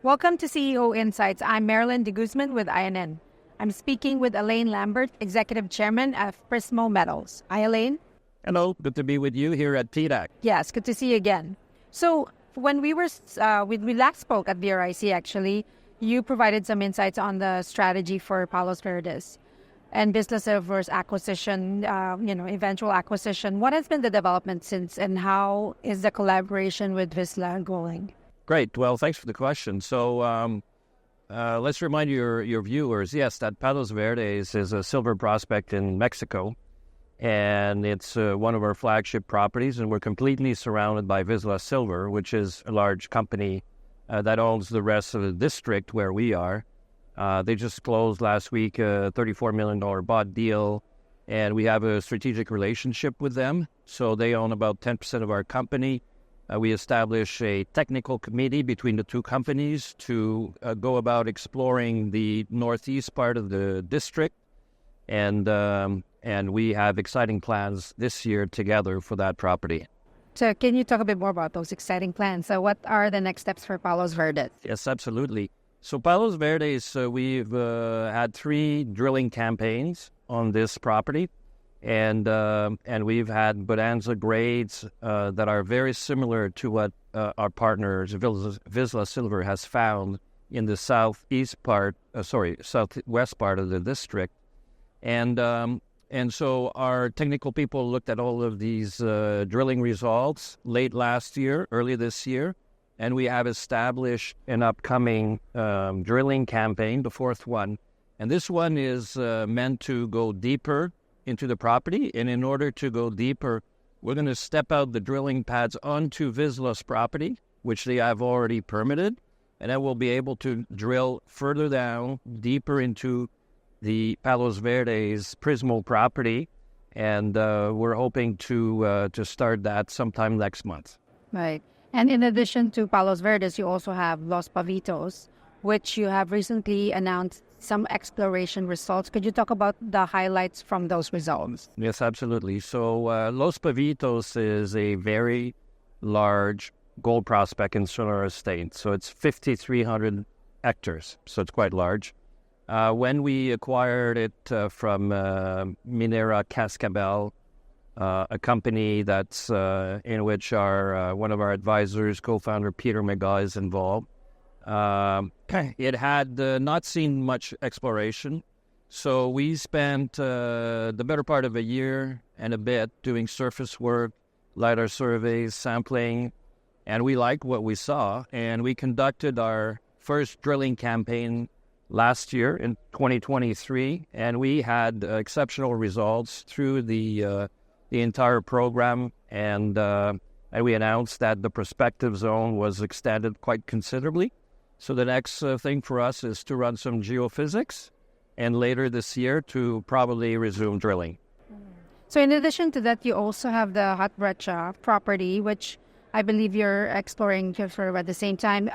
Welcome to CEO Insights. I'm Marilyn de Guzman with INN. I'm speaking with Alain Lambert, Executive Chairman of Prismo Metals. Hi, Alain. Hello, good to be with you here at PDAC. Yes, good to see you again. So when we last spoke at BRIC, actually, you provided some insights on the strategy for Palos Verdes and Vizsla Silver's acquisition, eventual acquisition. What has been the development since, and how is the collaboration with Vizsla going? Great. Well, thanks for the question. So let's remind your viewers, yes, that Palos Verdes is a silver prospect in Mexico, and it's one of our flagship properties, and we're completely surrounded by Vizsla Silver, which is a large company that owns the rest of the district where we are. They just closed last week a $34 million bought deal, and we have a strategic relationship with them. So they own about 10% of our company. We established a technical committee between the two companies to go about exploring the northeast part of the district, and we have exciting plans this year together for that property. So can you talk a bit more about those exciting plans? So what are the next steps for Palos Verdes? Yes, absolutely. So Palos Verdes, we've had 3 drilling campaigns on this property. And we've had bonanza grades that are very similar to what our partners, Vizsla Silver, has found in the southwest part of the district. And so our technical people looked at all of these drilling results late last year, early this year, and we have established an upcoming drilling campaign, the 4th one. And this one is meant to go deeper into the property, and in order to go deeper, we're going to step out the drilling pads onto Vizsla's property, which they have already permitted, and then we'll be able to drill further down, deeper into the Palos Verdes Prismo property, and we're hoping to start that sometime next month. Right. And in addition to Palos Verdes, you also have Los Pavitos, which you have recently announced some exploration results. Could you talk about the highlights from those results? Yes, absolutely. So Los Pavitos is a very large gold prospect in Sonora State. So it's 5,300 hectares. So it's quite large. When we acquired it from Minera Cascabel, a company that's in which one of our advisors, co-founder Peter McGaw, is involved, it had not seen much exploration, so we spent the better part of a year and a bit doing surface work, LiDAR surveys, sampling, and we liked what we saw, and we conducted our first drilling campaign last year in 2023, and we had exceptional results through the entire program, and we announced that the prospective zone was extended quite considerably. So the next thing for us is to run some geophysics, and later this year to probably resume drilling. So in addition to that, you also have the Hot Breccia property, which I believe you're exploring sort of at the same time.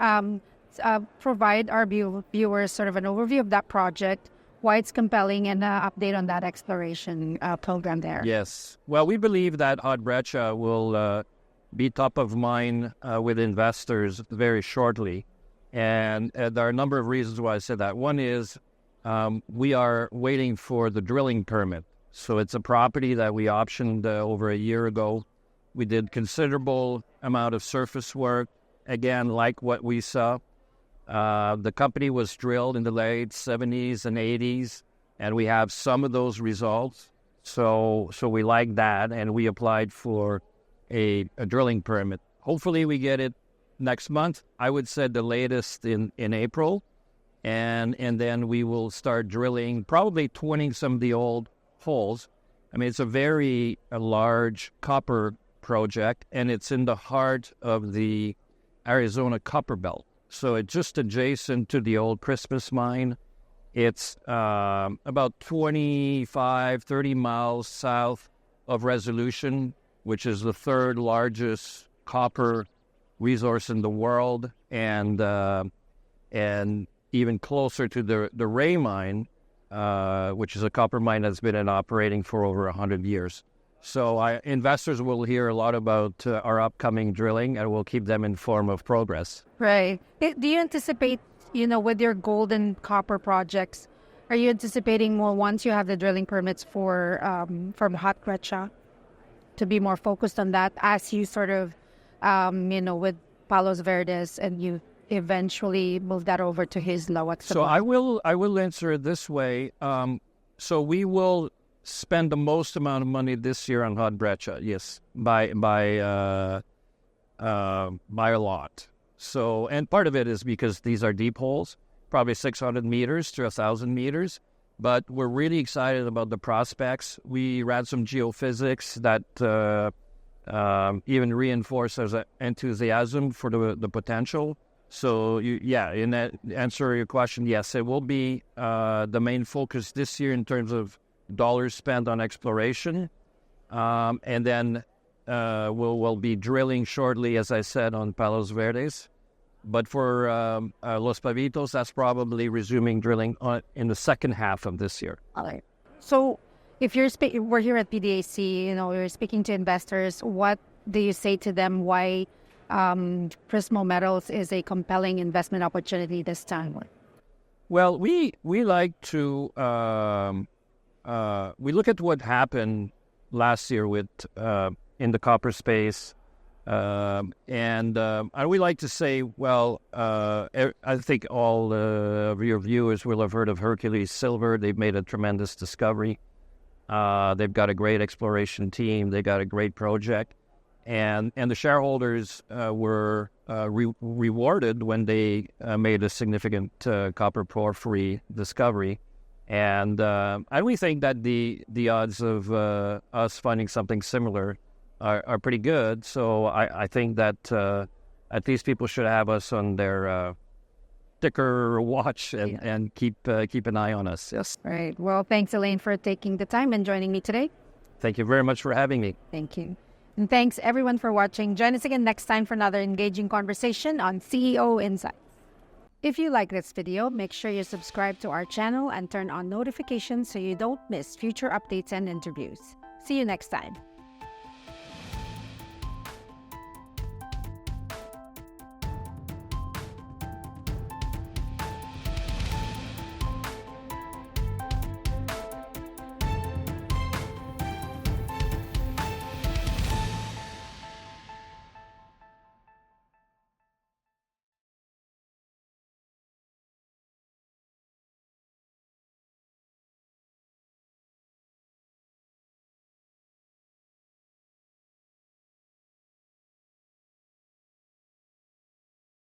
Provide our viewers sort of an overview of that project, why it's compelling, and an update on that exploration program there. Yes. Well, we believe that Hot Breccia will be top of mind with investors very shortly. And there are a number of reasons why I said that. One is we are waiting for the drilling permit. So it's a property that we optioned over a year ago. We did considerable amount of surface work, again, like what we saw. The company was drilled in the late 70s and 80s, and we have some of those results. So we like that, and we applied for a drilling permit. Hopefully we get it next month. I would say the latest in April, and then we will start drilling, probably twinning some of the old holes. I mean, it's a very large copper project, and it's in the heart of the Arizona copper belt. So it's just adjacent to the old Christmas mine. It's about 25, 30 miles south of Resolution, which is the 3rd largest copper resource in the world, and even closer to the Ray mine, which is a copper mine that's been in operating for over 100 years. So investors will hear a lot about our upcoming drilling, and we'll keep them informed of progress. Right. Do you anticipate, with your gold and copper projects, are you anticipating more once you have the drilling permits for from Hot Breccia to be more focused on that as you sort of, with Palos Verdes, and you eventually move that over to Vizsla? So I will answer it this way. So we will spend the most amount of money this year on Hot Breccia, yes, by a lot. So, and part of it is because these are deep holes, probably 600 meters to 1,000 meters. But we're really excited about the prospects. We ran some geophysics that even reinforce our enthusiasm for the potential. So, in that answer to your question, yes, it will be the main focus this year in terms of dollars spent on exploration. And then we'll be drilling shortly, as I said, on Palos Verdes. But for Los Pavitos, that's probably resuming drilling in the second half of this year. All right. So if we're here at PDAC, you're speaking to investors, what do you say to them why Prismo Metals is a compelling investment opportunity this time? Well, we like to we look at what happened last year with in the copper space. And we like to say, I think all of your viewers will have heard of Vizsla Silver. They've made a tremendous discovery. They've got a great exploration team. They got a great project. And the shareholders were rewarded when they made a significant copper porphyry discovery. And we think that the odds of us finding something similar are pretty good. So I think that at least people should have us on their ticker watch and keep an eye on us. Yes. Right. Well, thanks, Alain, for taking the time and joining me today. Thank you very much for having me. Thank you. And thanks, everyone, for watching. Join us again next time for another engaging conversation on CEO Insights. If you like this video, make sure you subscribe to our channel and turn on notifications so you don't miss future updates and interviews. See you next time.